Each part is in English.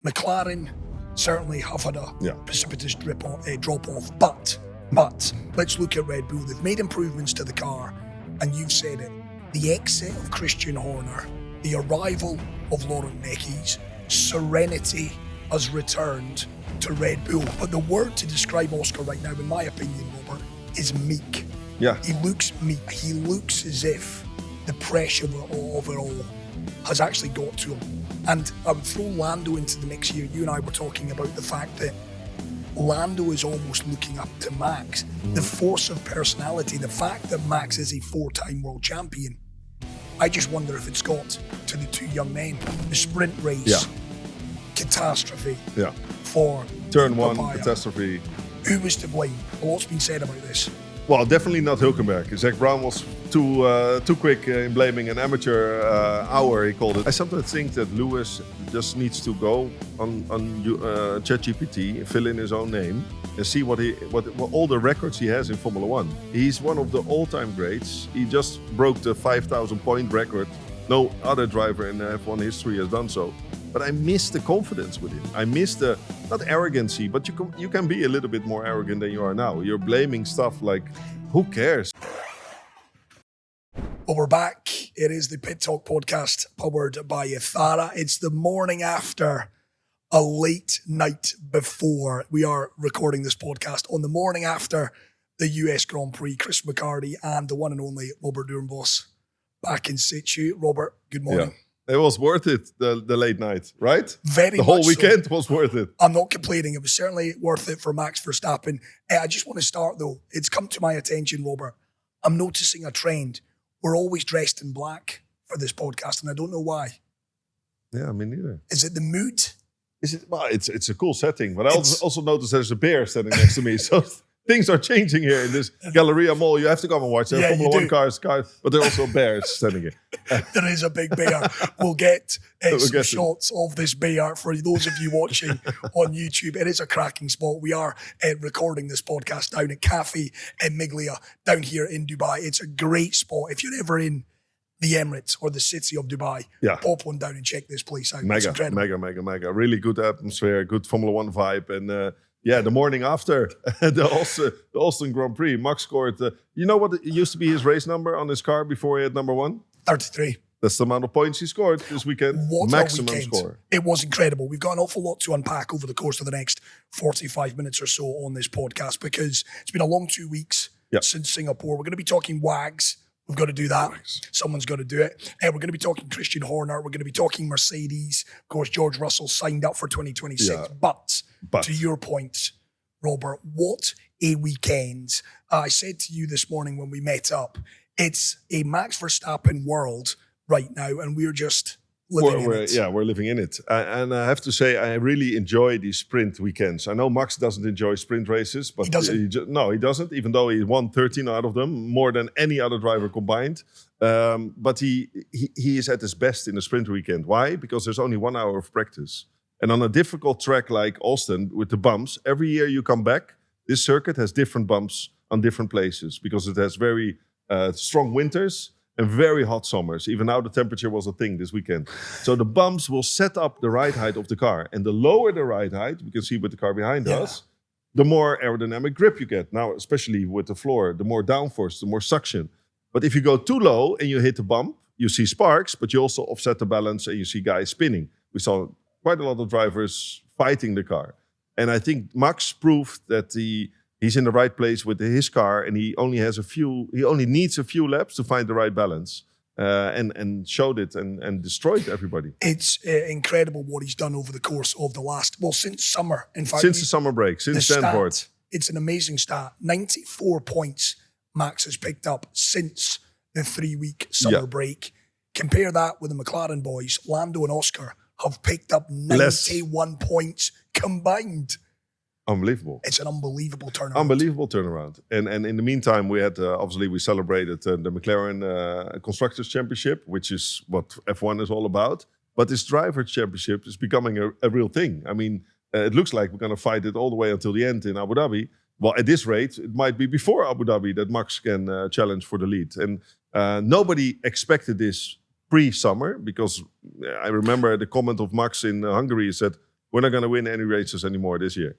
McLaren certainly have had a precipitous drop-off, but let's look at Red Bull. They've made improvements to the car, and you've said it. The exit of Christian Horner, the arrival of Laurent Mekies, serenity has returned to Red Bull. But the word to describe Oscar right now, in my opinion, Robert, is meek. Yeah. He looks meek. He looks as if the pressure of it all has actually got to him. And I would throw Lando into the mix here. You and I were talking about the fact that Lando is almost looking up to Max. The force of personality, the fact that Max is a 4-time world champion. I just wonder if it's got to the two young men. The sprint race, catastrophe for Turn one, Papaya. catastrophe. Who was to blame? A lot's been said about this. Well, definitely not Hülkenberg. Zach Brown was too quick in blaming an amateur hour, he called it. I sometimes think that Lewis just needs to go on ChatGPT, fill in his own name, and see what all the records he has in Formula One. He's one of the all-time greats. He just broke the 5,000 point record. No other driver in F1 history has done so. But I miss the confidence with him. I miss the, not arrogancy, but you can be a little bit more arrogant than you are now. You're blaming stuff like, who cares? Well, we're back. It is the Pit Talk Podcast powered by Thara. It's the morning after a late night before. We are recording this podcast on the morning after the US Grand Prix. Chris McHardy and the one and only Robert Doornbos back in situ. Robert, good morning. Yeah. It was worth it, the late night, right? Very much The whole so. weekend was worth it. I'm not complaining. It was certainly worth it for Max Verstappen. I just want to start, though. It's come to my attention, Robert. I'm noticing a trend. We're always dressed in black for this podcast, and I don't know why. Yeah, me neither. Is it the mood? Is it? Well, it's a cool setting, but I also noticed there's a bear standing next to me, so things are changing here in this Galleria Mall. You have to come and watch. There are Formula One cars, but there are also bears standing here. There is a big bear. We'll get some shots of this bear for those of you watching on YouTube. It is a cracking spot. We are recording this podcast down at Cafe Miglia down here in Dubai. It's a great spot. If you're ever in the Emirates or the city of Dubai, pop one down and check this place out. It's incredible. Mega. Really good atmosphere, good Formula One vibe. And the morning after the Austin Grand Prix, Max scored, you know what used to be his race number on his car before he had number one? 33. That's the amount of points he scored this weekend. What maximum a weekend. Score. It was incredible. We've got an awful lot to unpack over the course of the next 45 minutes or so on this podcast because it's been a long 2 weeks since Singapore. We're going to be talking WAGs. We've got to do that. Someone's got to do it. We're going to be talking Christian Horner. We're going to be talking Mercedes. Of course, George Russell signed up for 2026. Yeah. But to your point, Robert, what a weekend. I said to you this morning when we met up, it's a Max Verstappen world right now, and we're just living in it. Yeah, we're living in it. And I have to say, I really enjoy these sprint weekends. I know Max doesn't enjoy sprint races, but he doesn't. No, he doesn't, even though he won 13 out of them, more than any other driver combined. But he is at his best in a sprint weekend. Why? Because there's only 1 hour of practice. And on a difficult track like Austin with the bumps, every year you come back, this circuit has different bumps on different places because it has very strong winters and very hot summers. Even now the temperature was a thing this weekend. So the bumps will set up the ride height of the car. And the lower the ride height, we can see with the car behind us, the more aerodynamic grip you get. Now, especially with the floor, the more downforce, the more suction. But if you go too low and you hit the bump, you see sparks, but you also offset the balance and you see guys spinning. We saw quite a lot of drivers fighting the car. And I think Max proved that he's in the right place with his car, and he only needs a few laps to find the right balance, and showed it and destroyed everybody. It's incredible what he's done over the course of the since summer. In fact, since the summer break, since Stanford. It's an amazing stat. 94 points Max has picked up since the 3-week summer break. Compare that with the McLaren boys. Lando and Oscar have picked up 91 points combined. Unbelievable. It's an unbelievable turnaround. And in the meantime, we had, obviously, we celebrated the McLaren Constructors Championship, which is what F1 is all about. But this Drivers' Championship is becoming a real thing. I mean, it looks like we're going to fight it all the way until the end in Abu Dhabi. Well, at this rate, it might be before Abu Dhabi that Max can challenge for the lead. And nobody expected this pre-summer, because I remember the comment of Max in Hungary. He said, we're not going to win any races anymore this year.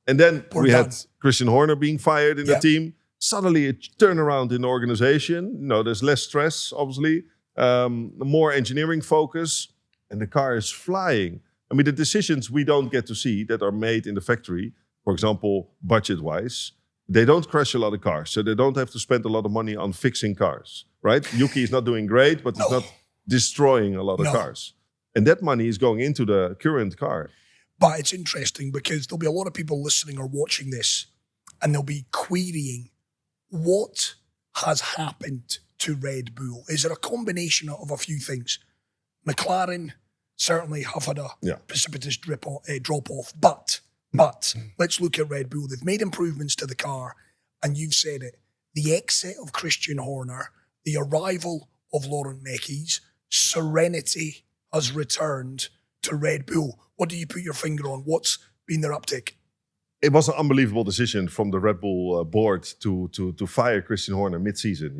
And then We're we done. had Christian Horner being fired in the team. Suddenly a turnaround in the organization. There's less stress, obviously. More engineering focus. And the car is flying. I mean, the decisions we don't get to see that are made in the factory, for example, budget-wise, they don't crash a lot of cars. So they don't have to spend a lot of money on fixing cars, right? Yuki is not doing great, but he's not destroying a lot of cars. And that money is going into the current car. But it's interesting because there'll be a lot of people listening or watching this and they'll be querying what has happened to Red Bull. Is it a combination of a few things? McLaren certainly have had a precipitous drop-off. But let's look at Red Bull. They've made improvements to the car, and you've said it. The exit of Christian Horner, the arrival of Laurent Mekies, serenity has returned to Red Bull. What do you put your finger on? What's been their uptick? It was an unbelievable decision from the Red Bull board to fire Christian Horner mid-season.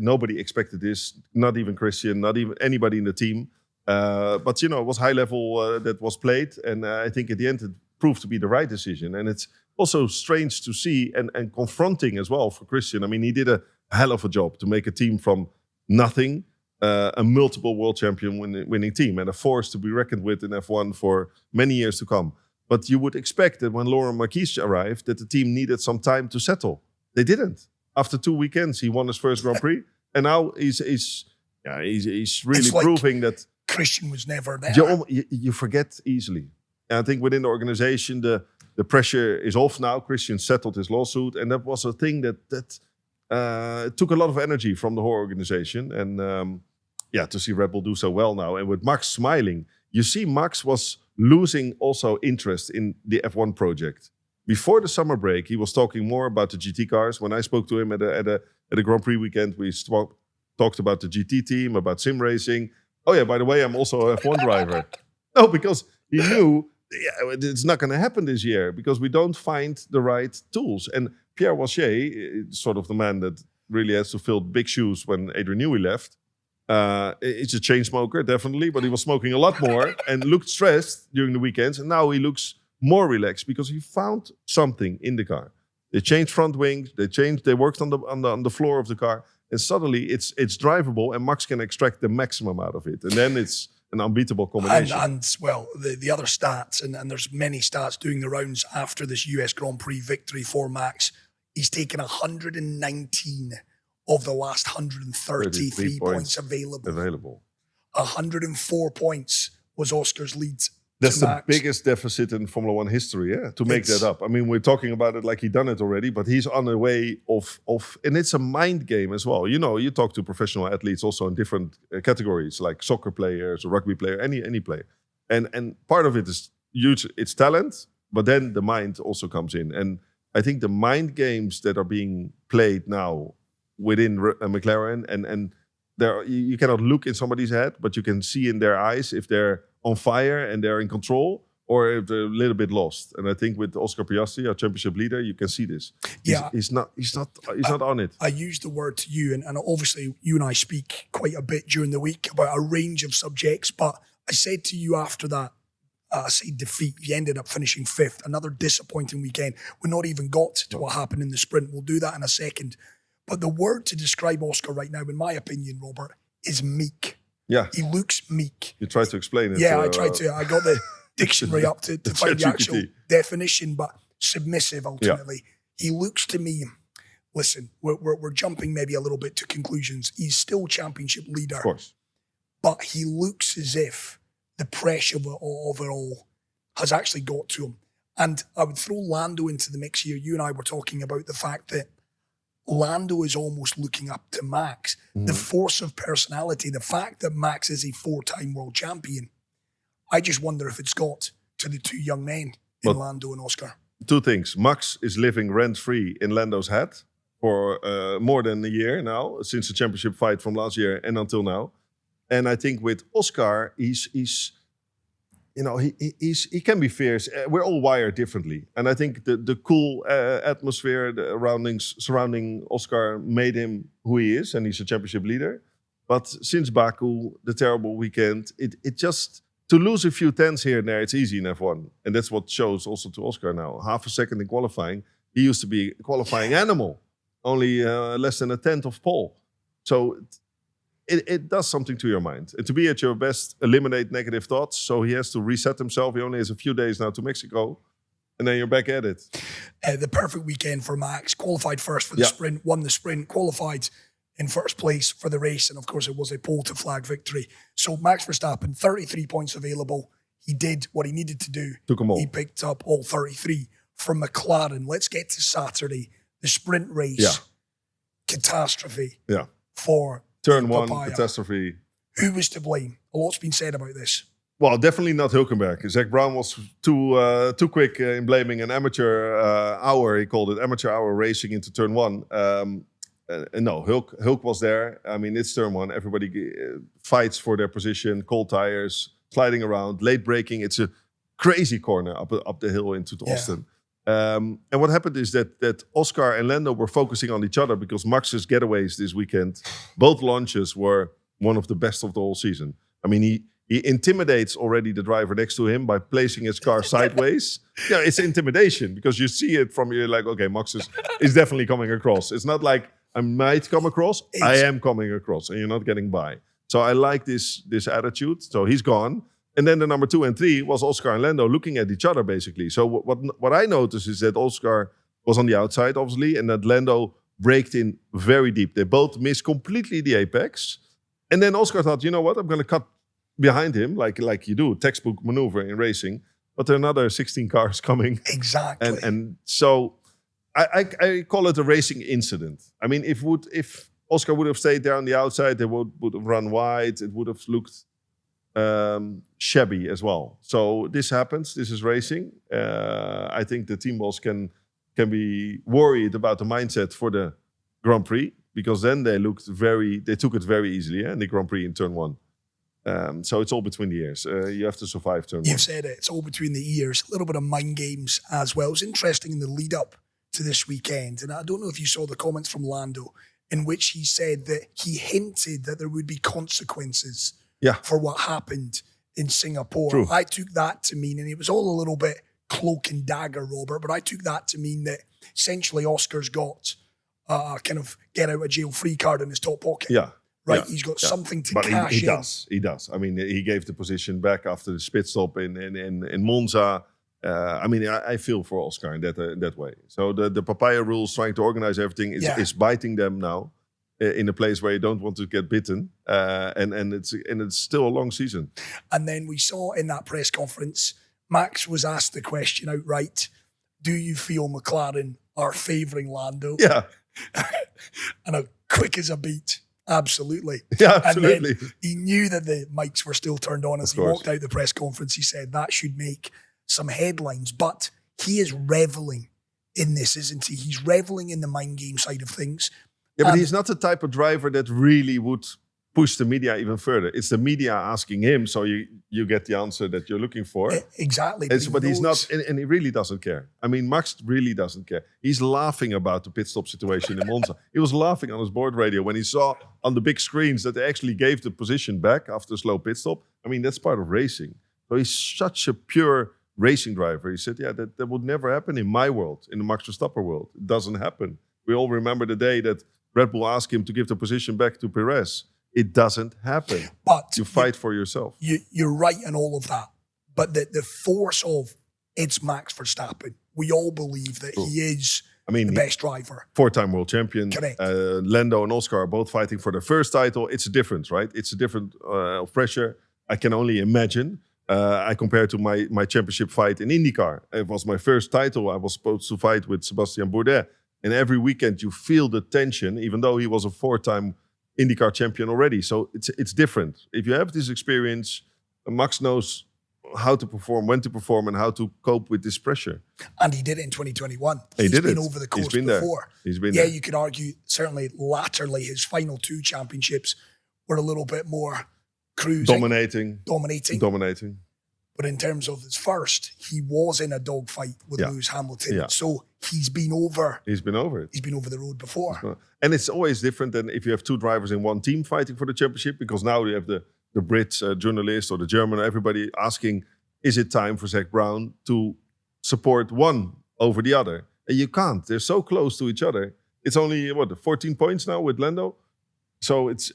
Nobody expected this, not even Christian, not even anybody in the team. But it was high level that was played, and I think at the end it proved to be the right decision. And it's also strange to see and confronting as well for Christian. I mean, he did a hell of a job to make a team from nothing, a multiple world champion winning team, and a force to be reckoned with in F1 for many years to come. But you would expect that when Laurent Mekies arrived, that the team needed some time to settle. They didn't. After 2 weekends, he won his first Grand Prix, and now he's really proving that Christian was never there. You forget easily. And I think within the organization, the pressure is off now. Christian settled his lawsuit, and that was a thing that took a lot of energy from the whole organization. And to see Red Bull do so well now, and with Max smiling, you see Max was losing also interest in the F1 project. Before the summer break, he was talking more about the GT cars. When I spoke to him at a Grand Prix weekend, we talked about the GT team, about sim racing. Oh yeah, by the way, I'm also a F1 driver. No, because he knew it's not going to happen this year because we don't find the right tools. And Pierre Wachier, sort of the man that really has to fill big shoes when Adrian Newey left. He's a chain smoker, definitely, but he was smoking a lot more and looked stressed during the weekends. And now he looks more relaxed because he found something in the car. They changed front wings. They worked on the floor of the car, and suddenly it's drivable, and Max can extract the maximum out of it. And then it's an unbeatable combination. And the other stats, and there's many stats doing the rounds after this US Grand Prix victory for Max. He's taken 119 of the last 133 points available. 104 points was Oscar's lead. That's the biggest deficit in Formula One history, to make that up. I mean, we're talking about it like he done it already, but he's on the way of and it's a mind game as well. You talk to professional athletes also in different categories, like soccer players or rugby player, any player. And part of it is huge, it's talent, but then the mind also comes in. And I think the mind games that are being played now within McLaren, and there you cannot look in somebody's head, but you can see in their eyes if they're on fire and they're in control, or if they're a little bit lost. And I think with Oscar Piastri, our championship leader, you can see this. He's not on it. I used the word to you, and obviously you and I speak quite a bit during the week about a range of subjects. But I said to you after that, defeat, you ended up finishing 5th. Another disappointing weekend. We not even got to what happened in the sprint. We'll do that in a second. But the word to describe Oscar right now, in my opinion, Robert, is meek. Yeah. He looks meek. You tried to explain it. Yeah, I tried to. I got the dictionary up to find the actual definition, but submissive ultimately. Yeah. He looks to me, listen, we're jumping maybe a little bit to conclusions. He's still championship leader. Of course. But he looks as if the pressure of it all has actually got to him. And I would throw Lando into the mix here. You and I were talking about the fact that Lando is almost looking up to Max. Mm-hmm. The force of personality, the fact that Max is a 4-time world champion. I just wonder if it's got to the two young men in Lando and Oscar. Two things. Max is living rent-free in Lando's head for more than a year now, since the championship fight from last year and until now. And I think with Oscar, he can be fierce. We're all wired differently. And I think the cool atmosphere, the surrounding Oscar made him who he is, and he's a championship leader. But since Baku, the terrible weekend, it just to lose a few tenths here and there, it's easy in F1. And that's what shows also to Oscar now. Half a second in qualifying. He used to be a qualifying animal. Only less than a tenth of pole. So it does something to your mind. And to be at your best, eliminate negative thoughts. So he has to reset himself. He only has a few days now to Mexico. And then you're back at it. The perfect weekend for Max. Qualified first for the sprint, won the sprint, qualified in first place for the race. And of course, it was a pole to flag victory. So Max Verstappen, 33 points available. He did what he needed to do. Took them all. He picked up all 33 from McLaren. Let's get to Saturday. The sprint race. Catastrophe. For Turn one, Papaya. catastrophe. Who was to blame? A lot's been said about this. Well, definitely not Hülkenberg. Zach Brown was too quick in blaming an amateur hour. He called it amateur hour racing into turn one. No, Hulk was there. I mean, it's turn one. Everybody fights for their position. Cold tires, sliding around, late braking. It's a crazy corner up the hill into Austin. And what happened is that Oscar and Lando were focusing on each other because Max's getaways this weekend, both launches were one of the best of the whole season. I mean, he intimidates already the driver next to him by placing his car sideways. It's intimidation because you see it from you're like, okay, Max is definitely coming across. It's not like I might come across, I am coming across, and you're not getting by. So I like this attitude. So he's gone. And then the number 2 and 3 was Oscar and Lando looking at each other, basically. So what I noticed is that Oscar was on the outside, obviously, and that Lando braked in very deep. They both missed completely the apex. And then Oscar thought, you know what, I'm going to cut behind him, like you do, textbook maneuver in racing. But there are another 16 cars coming. Exactly. And so I call it a racing incident. I mean, if Oscar would have stayed there on the outside, they would have run wide. It would have looked shabby as well. So this happens. This is racing. I think the team boss can be worried about the mindset for the Grand Prix because then they took it very easily in the Grand Prix in turn one. So it's all between the ears. You have to survive turn one. You've said it. It's all between the ears. A little bit of mind games as well. It was interesting in the lead up to this weekend, and I don't know if you saw the comments from Lando in which he said that he hinted that there would be consequences for what happened in Singapore. True. I took that to mean, and it was all a little bit cloak and dagger, Robert, but I took that to mean that essentially Oscar's got a kind of get out of jail free card in his top pocket. Yeah. Right, Yeah. he's got something to but cash he in. He does. I mean, he gave the position back after the pit stop in Monza. I mean, I feel for Oscar in that way. So the Papaya rules, trying to organize everything, is biting them now in a place where you don't want to get bitten. And it's still a long season. And then we saw in that press conference, Max was asked the question outright: do you feel McLaren are favouring Lando? Yeah. And quick as a beat. Absolutely. Yeah, absolutely. And then he knew that the mics were still turned on as he walked out the press conference. He said that should make some headlines, but he is reveling in this, isn't he? He's reveling in the mind game side of things. Yeah, but he's not the type of driver that really would push the media even further. It's the media asking him, so you get the answer that you're looking for. Exactly. But he's not, and he really doesn't care. I mean, Max really doesn't care. He's laughing about the pit stop situation in Monza. He was laughing on his board radio when he saw on the big screens that they actually gave the position back after a slow pit stop. I mean, that's part of racing. So he's such a pure racing driver. He said, that would never happen in my world, in the Max Verstappen world. It doesn't happen. We all remember the day that Red Bull asked him to give the position back to Perez. It doesn't happen. But you fight for yourself. You're right in all of that. But the force of it's Max Verstappen. We all believe that he is the best driver. 4-time world champion. Correct. Lando and Oscar are both fighting for their first title. It's a difference, right? It's a different pressure. I can only imagine. I compare to my championship fight in IndyCar. It was my first title. I was supposed to fight with Sebastian Bourdais. And every weekend you feel the tension, even though he was a 4-time IndyCar champion already. So it's different. If you have this experience, Max knows how to perform, when to perform, and how to cope with this pressure. And he did it in 2021. He's been over the course before. There. He's been there. You could argue, certainly latterly, his final 2 championships were a little bit more cruising. Dominating. But in terms of his first, he was in a dogfight with Lewis Hamilton. Yeah. So he's been over. He's been over it. He's been over the road before. And it's always different than if you have 2 drivers in one team fighting for the championship, because now you have the the Brit journalist or the German, everybody asking, is it time for Zak Brown to support one over the other? And you can't. They're so close to each other. It's only 14 points now with Lando. So it's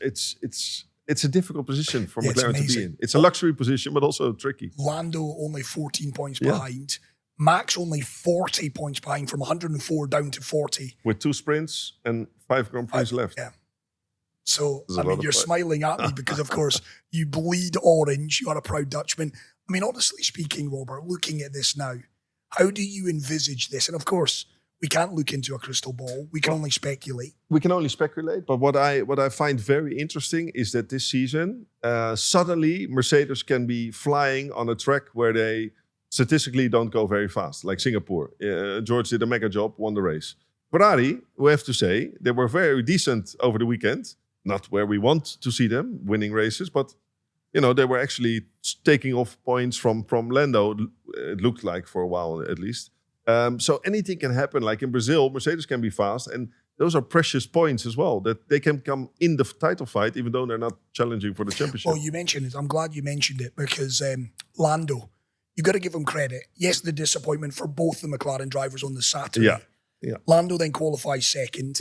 a difficult position for McLaren to be in. It's a luxury position, but also tricky. Lando only 14 points behind. Max only 40 points behind, from 104 down to 40. With 2 sprints and 5 Grand Prix left. Yeah. So, I mean, you're smiling at me because, of course, you bleed orange. You are a proud Dutchman. I mean, honestly speaking, Robert, looking at this now, how do you envisage this? And, of course, we can't look into a crystal ball. We can only speculate. We can only speculate. But what I find very interesting is that this season, suddenly Mercedes can be flying on a track where they statistically don't go very fast, like Singapore. George did a mega job, won the race. Ferrari, we have to say, they were very decent over the weekend. Not where we want to see them winning races, but they were actually taking off points from Lando. It looked like for a while at least. So anything can happen. Like in Brazil, Mercedes can be fast, and those are precious points as well, that they can come in the title fight, even though they're not challenging for the championship. Well, you mentioned it. I'm glad you mentioned it because Lando, you got to give him credit. Yes, the disappointment for both the McLaren drivers on the Saturday. Yeah. Lando then qualifies second,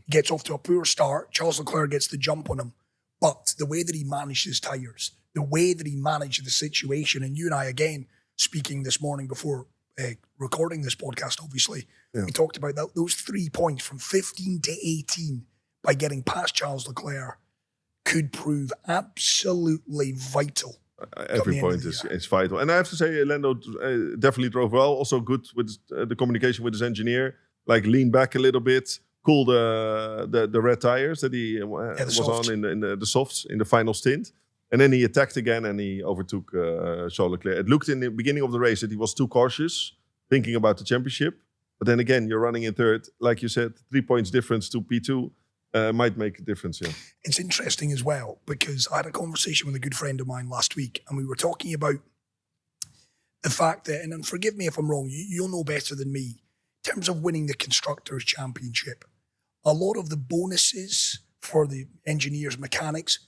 gets off to a poor start. Charles Leclerc gets the jump on him. But the way that he managed his tyres, the way that he managed the situation, and you and I, again, speaking this morning before recording this podcast, obviously, we talked about those 3 points from 15 to 18 by getting past Charles Leclerc could prove absolutely vital. Every point is vital. And I have to say, Lando definitely drove well. Also good with the communication with his engineer. Like lean back a little bit, cool the red tires that he was on in the softs in the final stint. And then he attacked again and he overtook Charles Leclerc. It looked in the beginning of the race that he was too cautious, thinking about the championship. But then again, you're running in third. Like you said, 3 points difference to P2 might make a difference, yeah. It's interesting as well because I had a conversation with a good friend of mine last week and we were talking about the fact that, and forgive me if I'm wrong, you'll know better than me, in terms of winning the Constructors' Championship, a lot of the bonuses for the engineers, mechanics,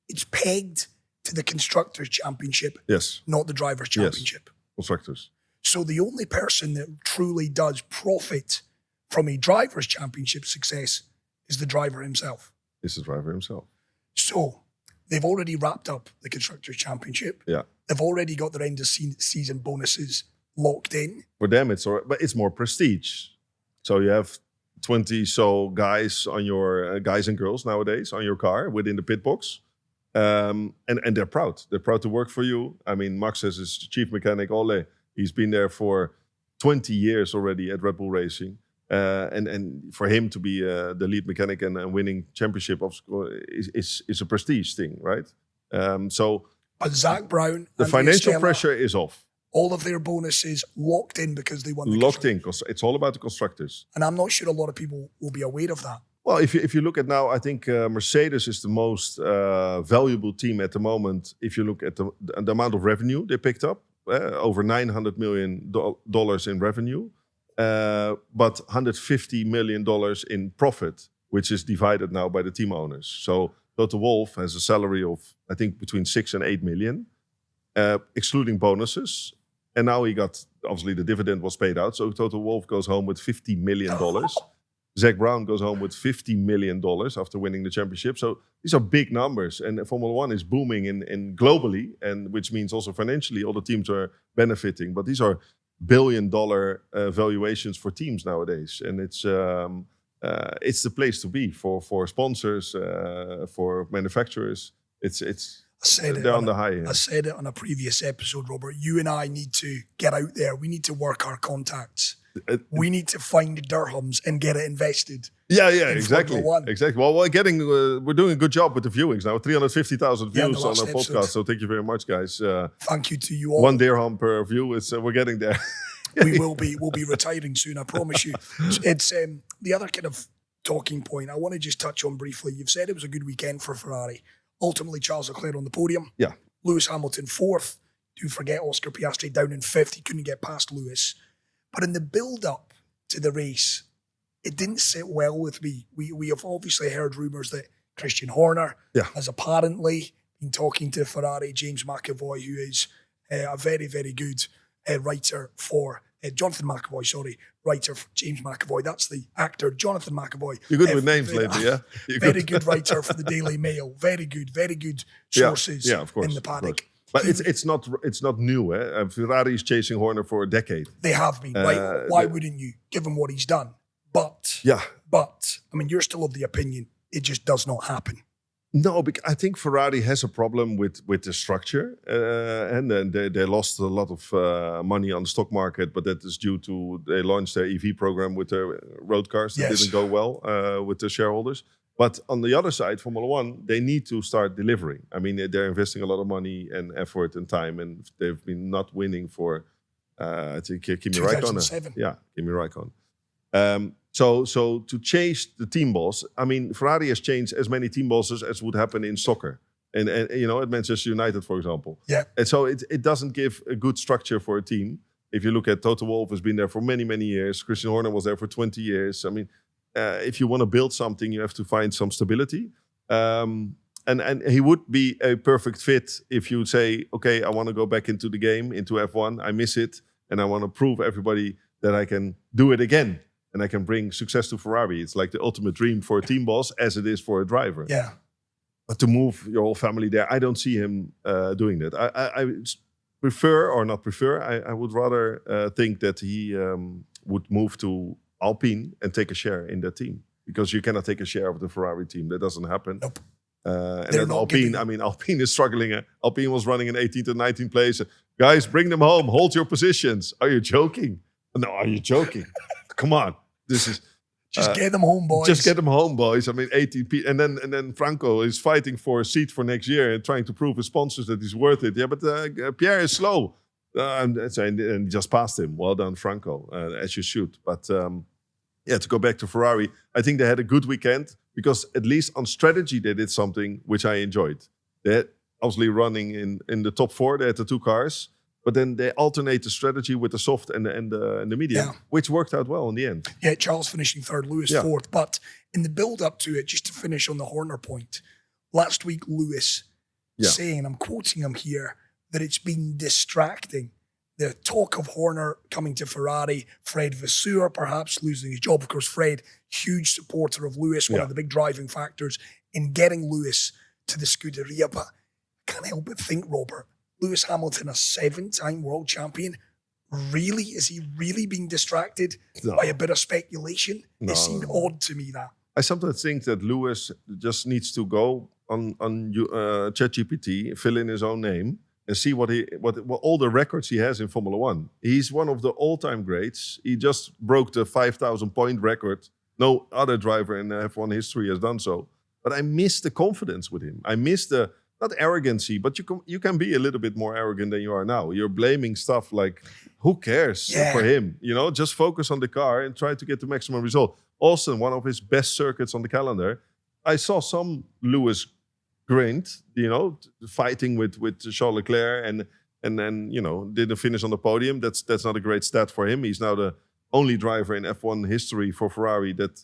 it's pegged to the Constructors' Championship, not the Drivers' Championship. Constructors. So the only person that truly does profit from a Drivers' Championship success is the driver himself. Is the driver himself. So they've already wrapped up the Constructors' Championship. Yeah. They've already got their end of season bonuses locked in. For them, but it's more prestige. So you have 20 guys on your guys and girls nowadays on your car within the pit box, and they're proud. They're proud to work for you. I mean, Max is his chief mechanic. Ole, he's been there for 20 years already at Red Bull Racing, and for him to be the lead mechanic and winning championship is a prestige thing, right? But Zak Brown, the financial pressure is off. All of their bonuses locked in because they won the locked in, because it's all about the constructors. And I'm not sure a lot of people will be aware of that. Well, if you look at now, I think Mercedes is the most valuable team at the moment. If you look at the amount of revenue they picked up, over $900 million in revenue, but $150 million in profit, which is divided now by the team owners. So Toto Wolff has a salary of, I think, between 6 and 8 million, excluding bonuses. And now he got, obviously the dividend was paid out. So Toto Wolff goes home with $50 million. Zak Brown goes home with $50 million after winning the championship. So these are big numbers. And Formula One is booming in globally, and which means also financially all the teams are benefiting. But these are billion-dollar valuations for teams nowadays. And it's the place to be for sponsors, for manufacturers. They're on the high end. I said it on a previous episode, Robert. You and I need to get out there. We need to work our contacts. We need to find dirhams and get it invested. Yeah, exactly. Exactly. Well, we're doing a good job with the viewings now. 350,000 views on our podcast. So thank you very much, guys. Thank you to you all. 1 dirham per view. We're getting there. We'll be retiring soon, I promise you. It's the other kind of talking point I want to just touch on briefly. You've said it was a good weekend for Ferrari. Ultimately, Charles Leclerc on the podium. Yeah. Lewis Hamilton 4th. Do forget Oscar Piastri down in 5th. He couldn't get past Lewis. But in the build-up to the race, it didn't sit well with me. We have obviously heard rumours that Christian Horner has apparently in talking to Ferrari, James McAvoy, who is a very, very good writer for Jonathan McAvoy, writer for James McAvoy. That's the actor, Jonathan McAvoy. You're good with names lately, yeah? Very good writer for the Daily Mail. Very good sources of course, in the paddock. But it's not new. Ferrari is chasing Horner for a decade. They have been, right? Why wouldn't you, given what he's done? But, I mean, you're still of the opinion it just does not happen. No, because I think Ferrari has a problem with the structure, and then they lost a lot of money on the stock market, but that is due to they launched their EV program with their road cars that didn't go well with the shareholders. But on the other side, Formula One, they need to start delivering. I mean, they're investing a lot of money and effort and time, and they've been not winning for, I think, Kimi Räikkönen. Yeah, Kimi Räikkönen. So to change the team boss, I mean, Ferrari has changed as many team bosses as would happen in soccer. And at Manchester United, for example. Yeah. And so it doesn't give a good structure for a team. If you look at Toto Wolff, has been there for many, many years. Christian Horner was there for 20 years. I mean, if you want to build something, you have to find some stability. And he would be a perfect fit if you say, okay, I want to go back into the game, into F1. I miss it. And I want to prove everybody that I can do it again. And I can bring success to Ferrari. It's like the ultimate dream for a team boss as it is for a driver. Yeah. But to move your whole family there, I don't see him doing that. I prefer, or not prefer, I would rather think that he would move to Alpine and take a share in that team. Because you cannot take a share of the Ferrari team. That doesn't happen. Nope. And then Alpine, Alpine is struggling. Alpine was running in 18th and 19th place. Guys, bring them home. Hold your positions. Are you joking? No, are you joking? Come on. This is just get them home, boys. Just get them home, boys. I mean, 18 and then Franco is fighting for a seat for next year and trying to prove his sponsors that he's worth it. Yeah, but Pierre is slow, and just passed him. Well done, Franco, as you should. But to go back to Ferrari, I think they had a good weekend because at least on strategy they did something which I enjoyed. They had obviously running in the top 4. They had the 2 cars. But then they alternate the strategy with the soft and the medium, which worked out well in the end. Yeah, Charles finishing 3rd, Lewis 4th. But in the build-up to it, just to finish on the Horner point, last week Lewis saying, I'm quoting him here, that it's been distracting. The talk of Horner coming to Ferrari, Fred Vasseur perhaps losing his job. Of course, Fred, huge supporter of Lewis, one of the big driving factors in getting Lewis to the Scuderia. But I can't help but think, Robert, Lewis Hamilton, a 7-time world champion, really? Is he really being distracted by a bit of speculation? No. It seemed odd to me, that. I sometimes think that Lewis just needs to go on ChatGPT, fill in his own name, and see what all the records he has in Formula One. He's one of the all-time greats. He just broke the 5,000-point record. No other driver in F1 history has done so. But I miss the confidence with him. I miss the... Not arrogancy, but you can be a little bit more arrogant than you are now. You're blaming stuff like, who cares for him? Just focus on the car and try to get the maximum result. Austin, one of his best circuits on the calendar. I saw some Lewis grind, fighting with Charles Leclerc and then, didn't finish on the podium. That's not a great stat for him. He's now the only driver in F1 history for Ferrari that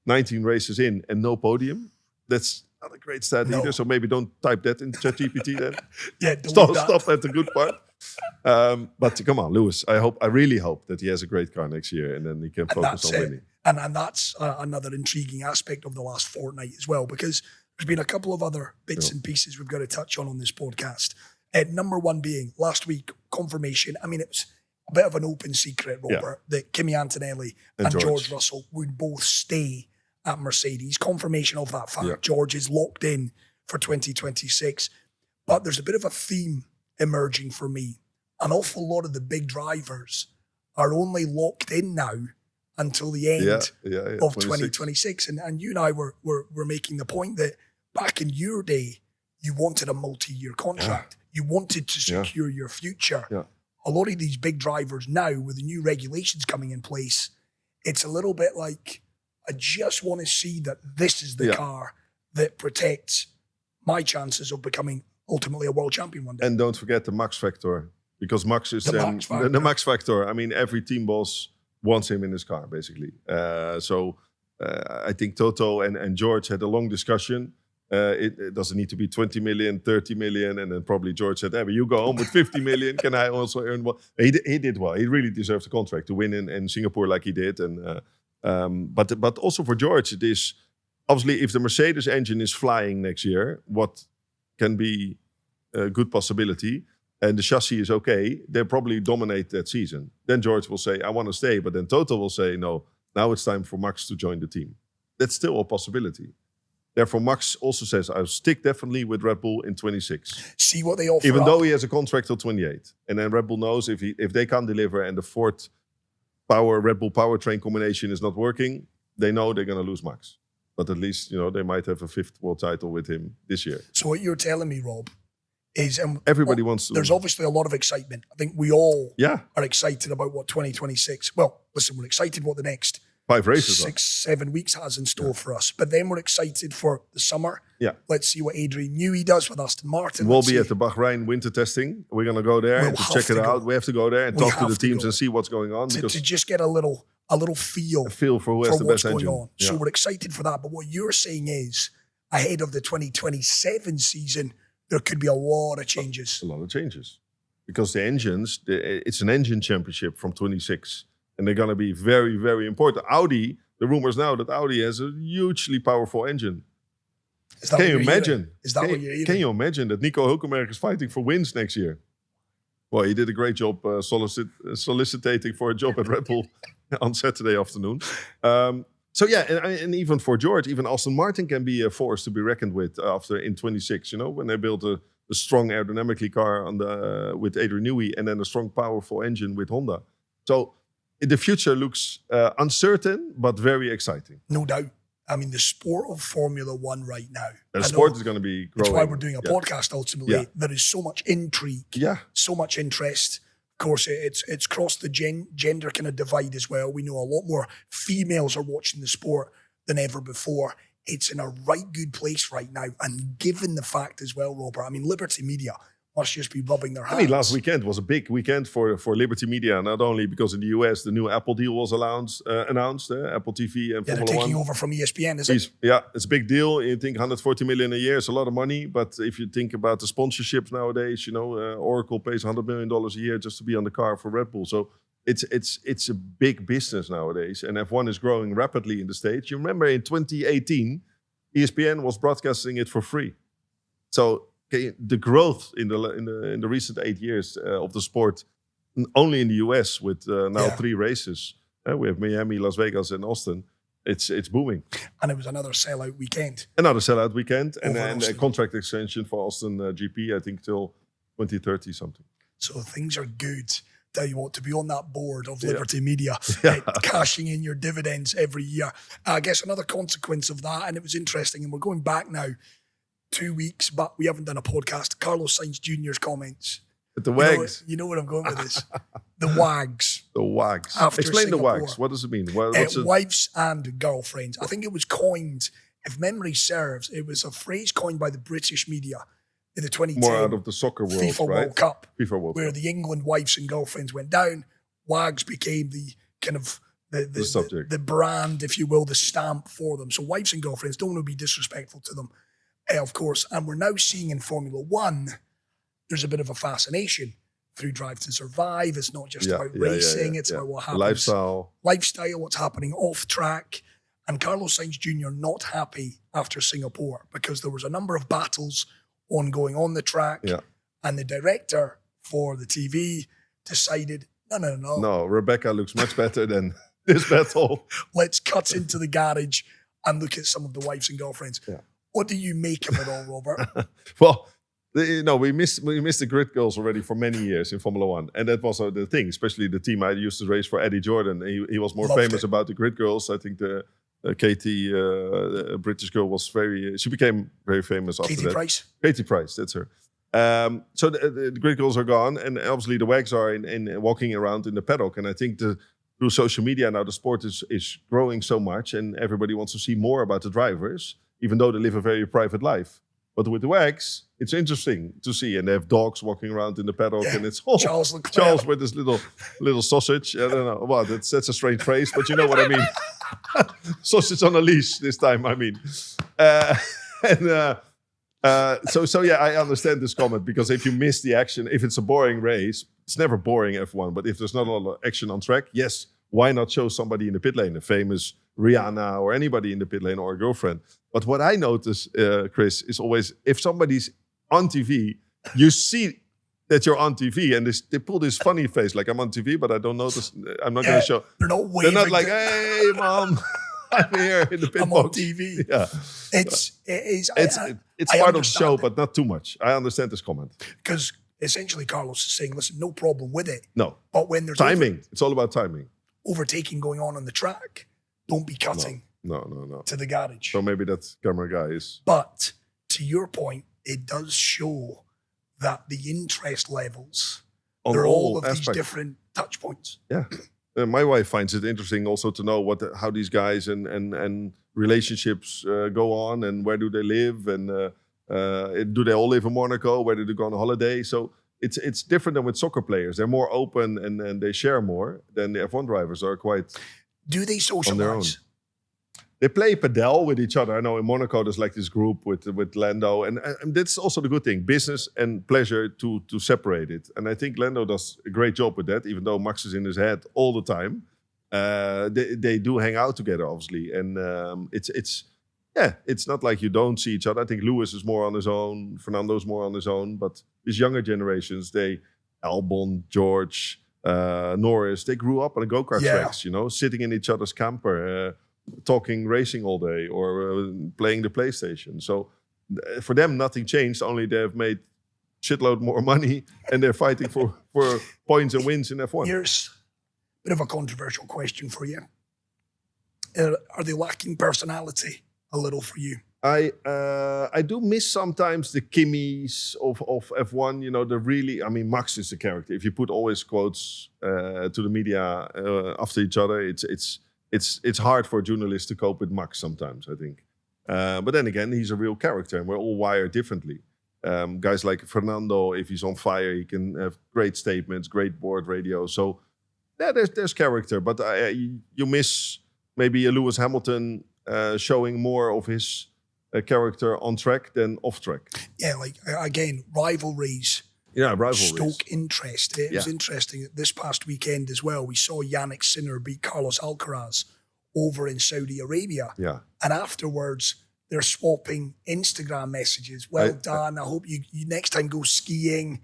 19 races in and no podium. That's not a great stat either, so maybe don't type that in ChatGPT then. Stop at the good part. But come on, Lewis. I really hope that he has a great car next year and then he can focus on winning. And that's another intriguing aspect of the last fortnight as well, because there's been a couple of other bits and pieces we've got to touch on this podcast. Number one being, last week, confirmation. I mean, it was a bit of an open secret, Robert, that Kimi Antonelli and George Russell would both stay at Mercedes. Confirmation of that fact. George is locked in for 2026. But there's a bit of a theme emerging for me. An awful lot of the big drivers are only locked in now until the end of 2026. And you and I were making the point that back in your day, you wanted a multi-year contract. You wanted to secure your future. A lot of these big drivers now, with the new regulations coming in place, it's a little bit like, I just want to see that this is the car that protects my chances of becoming ultimately a world champion one day. And don't forget the Max factor, because Max is the Max factor. I mean, every team boss wants him in his car, basically. So I think Toto and George had a long discussion. It doesn't need to be 20 million, 30 million. And then probably George said, but you go home with 50 million. Can I also earn more? He did well. He really deserves a contract to win in Singapore like he did. And but also for George, it is obviously if the Mercedes engine is flying next year, what can be a good possibility, and the chassis is okay, they'll probably dominate that season. Then George will say, I want to stay. But then Toto will say, no, now it's time for Max to join the team. That's still a possibility. Therefore, Max also says, I'll stick definitely with Red Bull in 26. See what they offer. Even though he has a contract till 28. And then Red Bull knows if they can't deliver and the Ford Red Bull powertrain combination is not working, they know they're going to lose Max. But at least, they might have a 5th world title with him this year. So what you're telling me, Rob, is everybody wants to. There's obviously a lot of excitement. I think we all are excited about what 2026. Well, listen, we're excited what the next 5 races 6-7 weeks has in store for us. But then we're excited for the summer. Yeah. Let's see what Adrian Newey does with Aston Martin. We'll be at the Bahrain winter testing. We're going to go there to check it out. We have to go there and talk to the teams and see what's going on. To just get a little feel for who has the best engine. On. Yeah. So we're excited for that. But what you're saying is, ahead of the 2027 season, there could be a lot of changes. A lot of changes. Because the engines, it's an engine championship from 26. And they're going to be very, very important. Audi, the rumors now that Audi has a hugely powerful engine. Can you imagine? Is that what you're hearing? Can you imagine that Nico Hülkenberg is fighting for wins next year? Well, he did a great job soliciting for a job at Red Bull on Saturday afternoon. And even for George, even Aston Martin can be a force to be reckoned with in 26. When they built a strong aerodynamically car with Adrian Newey and then a strong, powerful engine with Honda. So the future looks uncertain, but very exciting. No doubt. I mean, the sport of Formula One right now. The sport is going to be growing. That's why we're doing a podcast ultimately. Yeah. There is so much intrigue, so much interest. Of course, it's crossed the gender kind of divide as well. We know a lot more females are watching the sport than ever before. It's in a right good place right now. And given the fact as well, Robert, I mean, Liberty Media must just be rubbing their hands. Last weekend was a big weekend for Liberty Media, not only because in the US the new Apple deal was announced, Apple TV and Formula they're taking One. over from ESPN, is it? Yeah, it's a big deal. You think 140 million a year is a lot of money, but if you think about the sponsorships nowadays, Oracle pays $100 million a year just to be on the car for Red Bull. So it's a big business nowadays, and F1 is growing rapidly in the States. You remember in 2018, ESPN was broadcasting it for free. So the growth in the recent 8 years of the sport, only in the US with now 3 races. We have Miami, Las Vegas, and Austin. It's booming. And it was another sellout weekend. And a contract extension for Austin GP, I think, till 2030 something. So things are good. Tell you what, to be on that board of Liberty Media, cashing in your dividends every year. I guess another consequence of that, and it was interesting, and we're going back now 2 weeks, but we haven't done a podcast. Carlos Sainz Jr.'s comments. At the WAGs. You know where I'm going with this. The WAGs. The WAGs. Explain Singapore. The WAGs. What does it mean? Wives and girlfriends. I think it was coined, if memory serves, it was a phrase coined by the British media in the 2010 more out of the soccer world, FIFA right? World Cup, where the England wives and girlfriends went down. WAGs became the kind of the subject, the brand, if you will, the stamp for them. So wives and girlfriends, don't want to be disrespectful to them, of course. And we're now seeing in Formula One, there's a bit of a fascination through Drive to Survive. It's not just about racing, it's about what happens. Lifestyle, what's happening off track. And Carlos Sainz Jr. not happy after Singapore because there was a number of battles ongoing on the track. Yeah. And the director for the TV decided, no. No, Rebecca looks much better than this battle. Let's cut into the garage and look at some of the wives and girlfriends. Yeah. What do you make of it all, Robert? Well, we missed the grid girls already for many years in Formula One. And that was the thing, especially the team I used to race for, Eddie Jordan. He was more famous about the grid girls. I think the Katie, a British girl, she became very famous after that. Katie Price, that's her. So the grid girls are gone, and obviously the WAGs are in walking around in the paddock. And I think through social media now, the sport is growing so much, and everybody wants to see more about the drivers, even though they live a very private life. But with the WAGs, it's interesting to see, and they have dogs walking around in the paddock, and it's Charles with this little sausage. I don't know. Well, that's a strange phrase, but you know what I mean. Sausage on a leash this time, I mean. And so yeah, I understand this comment, because if you miss the action, if it's a boring race, it's never boring F1. But if there's not a lot of action on track, yes, why not show somebody in the pit lane, a famous Rihanna or anybody in the pit lane, or a girlfriend? But what I notice, Chris, is always if somebody's on TV, you see that you're on TV, and they pull this funny face, like I'm on TV, but I don't notice. I'm not going to show. They're not waving. They're not like, hey, mom, I'm here in the pit I'm box. on TV. Yeah, it's part of the show, but not too much. I understand this comment, because essentially Carlos is saying, listen, no problem with it. No, but when there's timing, it's all about timing. Overtaking going on the track, don't be cutting. No. To the garage. So maybe that camera guy is. But to your point, it does show that the interest levels On are all of aspects. these different touch points. Yeah. My wife finds it interesting also to know how these guys and relationships go on, and where do they live, and do they all live in Monaco? Where do they go on holiday? So it's different than with soccer players. They're more open and they share more than the F1 drivers are quite. Do they on their own. socialize? They play padel with each other. I know in Monaco there's like this group with Lando, and that's also the good thing: business and pleasure to separate it. And I think Lando does a great job with that, even though Max is in his head all the time. They do hang out together, obviously, and it's not like you don't see each other. I think Lewis is more on his own, Fernando's more on his own, but these younger generations, Albon, George, Norris, they grew up on the go-kart tracks, sitting in each other's camper, talking racing all day, or playing the PlayStation. So for them, nothing changed. Only they've made shitload more money, and they're fighting for points and wins in F1. Here's a bit of a controversial question for you. Are they lacking personality a little for you? I do miss sometimes the Kimmies of F1. Max is the character. If you put always quotes to the media after each other, it's hard for a journalist to cope with Max sometimes, I think. But then again, he's a real character, and we're all wired differently. Guys like Fernando, if he's on fire, he can have great statements, great board radio. So yeah, there's character, but you miss maybe a Lewis Hamilton showing more of his character on track than off track. Yeah, again, rivalries. Yeah, rivalries. Stoke interest. It was interesting that this past weekend as well, we saw Yannick Sinner beat Carlos Alcaraz over in Saudi Arabia. Yeah. And afterwards, they're swapping Instagram messages. Well done. I hope you next time go skiing.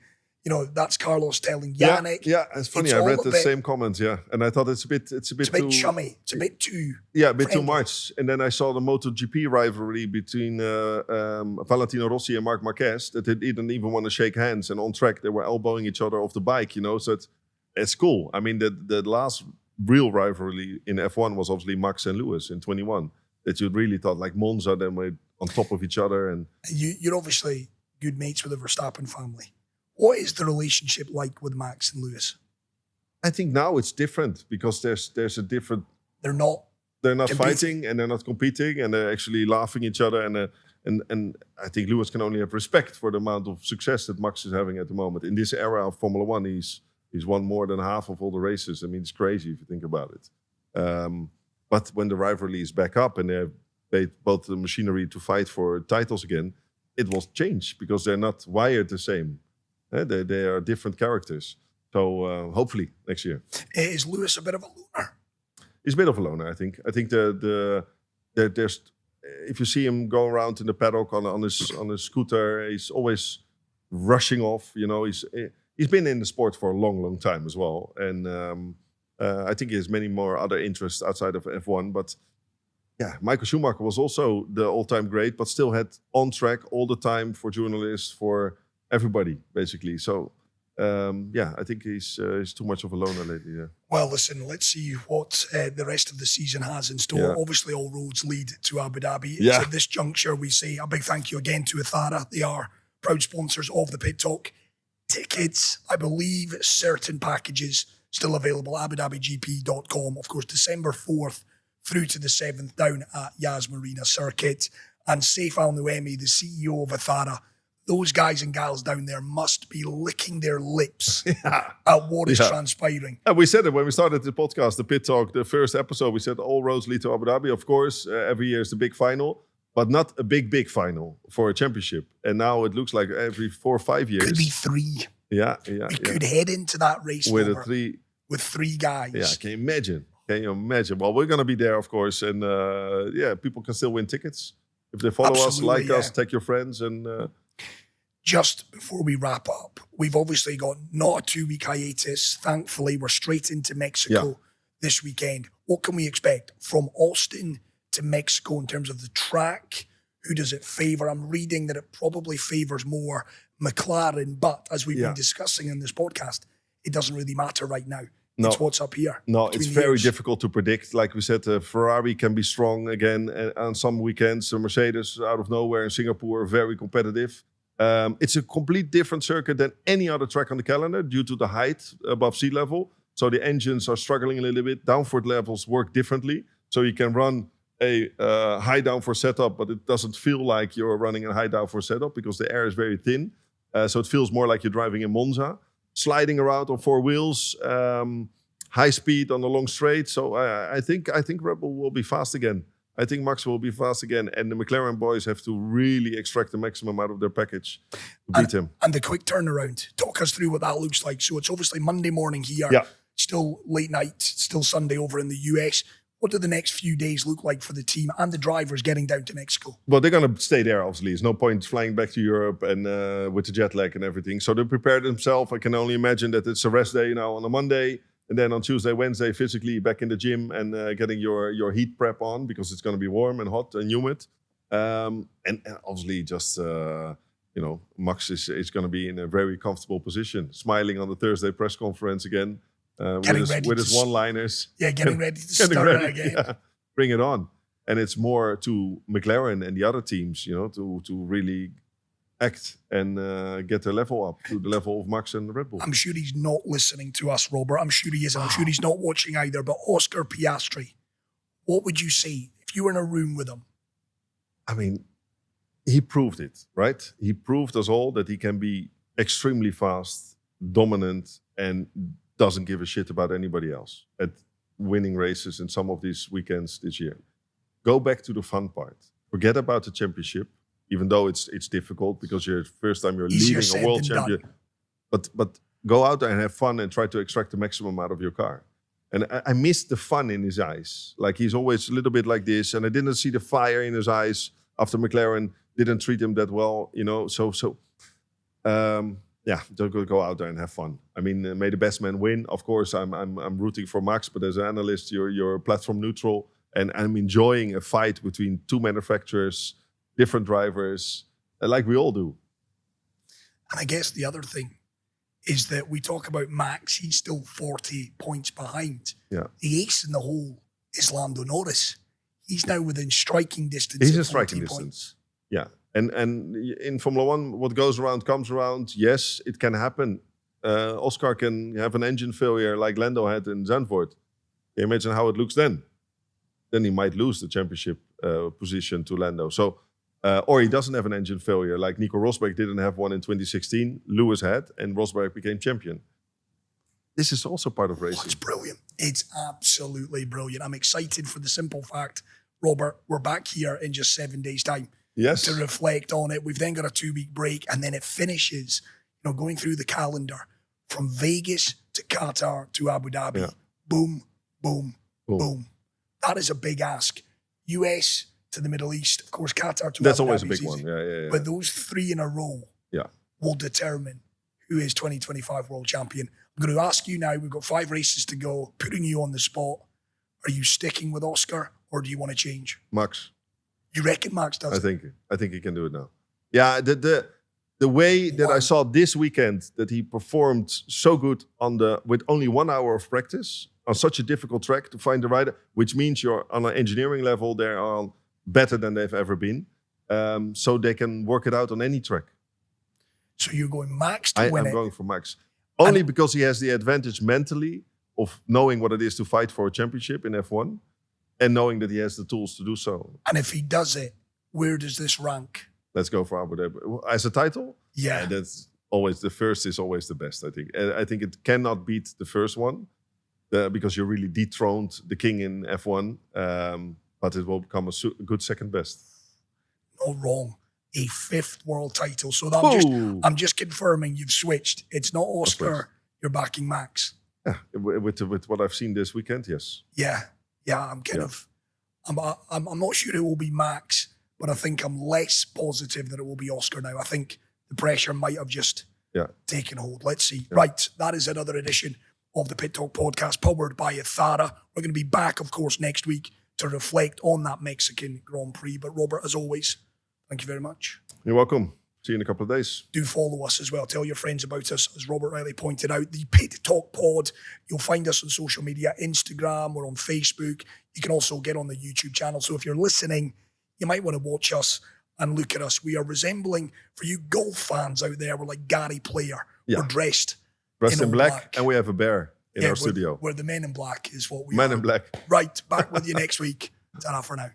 That's Carlos telling Yannick. Yeah, it's funny. I read the same comments. Yeah, and I thought it's a bit too chummy. It's a bit too. Yeah, a bit too much. And then I saw the MotoGP rivalry between Valentino Rossi and Marc Marquez, that they didn't even want to shake hands, and on track they were elbowing each other off the bike. So it's cool. I mean, the last real rivalry in F1 was obviously Max and Lewis in 21. That you really thought like Monza, then were on top of each other. And you're obviously good mates with the Verstappen family. What is the relationship like with Max and Lewis? I think now it's different, because there's a different. They're not fighting, and they're not competing, and they're actually laughing each other. And I think Lewis can only have respect for the amount of success that Max is having at the moment in this era of Formula One. He's won more than half of all the races. I mean, it's crazy if you think about it. But when the rivalry is back up and they've made both the machinery to fight for titles again, it will change, because they're not wired the same. They are different characters. So hopefully next year. Is Lewis a bit of a loner? He's a bit of a loner, I think. I think there's if you see him go around in the paddock on his scooter, he's always rushing off. He's been in the sport for a long, long time as well, and I think he has many more other interests outside of F1. But yeah, Michael Schumacher was also the all-time great, but still had on track all the time for journalists, for everybody, basically. So, I think he's too much of a loner lately. Yeah. Well, listen, let's see what the rest of the season has in store. Yeah. Obviously, all roads lead to Abu Dhabi. Yeah. At this juncture, we say a big thank you again to Ithara. They are proud sponsors of the Pit Talk. Tickets, I believe, certain packages still available. AbuDhabiGP.com. Of course, December 4th through to the 7th down at Yas Marina Circuit. And Saif Al-Nuemi, the CEO of Ithara, those guys and gals down there must be licking their lips at what is transpiring. And we said it when we started the podcast, the Pit Talk, the first episode. We said all roads lead to Abu Dhabi. Of course, every year is the big final. but not a big final for a championship. And now it looks like every 4 or 5 years. Could be 3. Yeah. We could head into that race with with 3 guys. Yeah, can you imagine? Well, we're going to be there, of course. And people can still win tickets. If they follow us, like us, take your friends. And just before we wrap up, we've obviously got not a 2-week hiatus. Thankfully, we're straight into Mexico this weekend. What can we expect from Austin to Mexico in terms of the track? Who does it favour? I'm reading that it probably favours more McLaren, but as we've been discussing in this podcast, it doesn't really matter right now. No. It's what's up here. No, it's very difficult to predict. Like we said, Ferrari can be strong again on some weekends. Mercedes, out of nowhere in Singapore, very competitive. It's a complete different circuit than any other track on the calendar due to the height above sea level. So the engines are struggling a little bit. Downforce levels work differently. So you can run a high downforce setup, but it doesn't feel like you're running a high downforce setup because the air is very thin. So it feels more like you're driving in Monza. Sliding around on 4 wheels, high speed on the long straight. So I think Red Bull will be fast again. I think Max will be fast again. And the McLaren boys have to really extract the maximum out of their package to beat him. And the quick turnaround. Talk us through what that looks like. So it's obviously Monday morning here. Yeah. Still late night, still Sunday over in the US. What do the next few days look like for the team and the drivers getting down to Mexico? Well, they're going to stay there, obviously. There's no point flying back to Europe and with the jet lag and everything. So they prepared themselves. I can only imagine that it's a rest day now on a Monday. And then on Tuesday, Wednesday, physically back in the gym and getting your heat prep on because it's going to be warm and hot and humid. And obviously just, Max is going to be in a very comfortable position, smiling on the Thursday press conference again. With his one-liners. Yeah, getting ready to start again. Yeah, bring it on. And it's more to McLaren and the other teams, to really act and get their level up to the level of Max and Red Bull. I'm sure he's not listening to us, Robert. I'm sure he is. I'm sure he's not watching either. But Oscar Piastri, what would you say if you were in a room with him? I mean, he proved it, right? He proved us all that he can be extremely fast, dominant, and doesn't give a shit about anybody else at winning races in some of these weekends this year. Go back to the fun part. Forget about the championship, even though it's difficult because you're first time you're leading a world champion. But go out there and have fun and try to extract the maximum out of your car. And I missed the fun in his eyes. Like he's always a little bit like this, and I didn't see the fire in his eyes after McLaren didn't treat him that well, don't go out there and have fun. I mean, may the best man win. Of course, I'm rooting for Max, but as an analyst, you're platform neutral, and I'm enjoying a fight between 2 manufacturers, different drivers, like we all do. And I guess the other thing is that we talk about Max, he's still 40 points behind. Yeah. The ace in the hole is Lando Norris. He's now within striking distance. He's in striking distance. Yeah. And in Formula One, what goes around comes around. Yes, it can happen. Oscar can have an engine failure like Lando had in Zandvoort. Can you imagine how it looks then? Then he might lose the championship position to Lando. So, or he doesn't have an engine failure like Nico Rosberg didn't have one in 2016. Lewis had, and Rosberg became champion. This is also part of racing. It's brilliant. It's absolutely brilliant. I'm excited for the simple fact, Robert, we're back here in just 7 days' time. Yes. To reflect on it. We've then got a 2-week break, and then it finishes, going through the calendar from Vegas to Qatar to Abu Dhabi. Yeah. Boom, boom, boom. That is a big ask. US to the Middle East, of course, Qatar to That's Abu always Dhabi a big one. Yeah. But those 3 in a row will determine who is 2025 world champion. I'm going to ask you now, we've got 5 races to go, putting you on the spot. Are you sticking with Oscar, or do you want to change? Max. You reckon Max does it? I think he can do it now. Yeah, the way that I saw this weekend that he performed so good with only 1 hour of practice on such a difficult track to find the rider, which means you're on an engineering level, they are better than they've ever been. So they can work it out on any track. So you're going Max to win it? I'm going for Max. Only because he has the advantage mentally of knowing what it is to fight for a championship in F1. And knowing that he has the tools to do so. And if he does it, where does this rank? Let's go for Abu Dhabi. As a title? Yeah. That's always, the first is always the best, I think. And I think it cannot beat the first one because you really dethroned the king in F1. But it will become a good second best. not wrong. A 5th world title. So that I'm just confirming you've switched. It's not Oscar. You're backing Max. Yeah, with what I've seen this weekend, yes. Yeah. I'm kind of. I'm not sure it will be Max, but I think I'm less positive that it will be Oscar now. I think the pressure might have just taken hold. Let's see. Yeah. Right, that is another edition of the Pit Talk Podcast, powered by Ethara. We're going to be back, of course, next week to reflect on that Mexican Grand Prix. But Robert, as always, thank you very much. You're welcome. See you in a couple of days. Do follow us as well. Tell your friends about us. As Robert Riley pointed out, the Pit Talk Pod. You'll find us on social media, Instagram, we're on Facebook. You can also get on the YouTube channel. So if you're listening, you might want to watch us and look at us. We are resembling, for you golf fans out there, we're like Gary Player. Yeah. We're dressed in black. And we have a bear in our studio. We're the men in black is what we are. Men in black. Right, back with you next week. Ta-ra for now.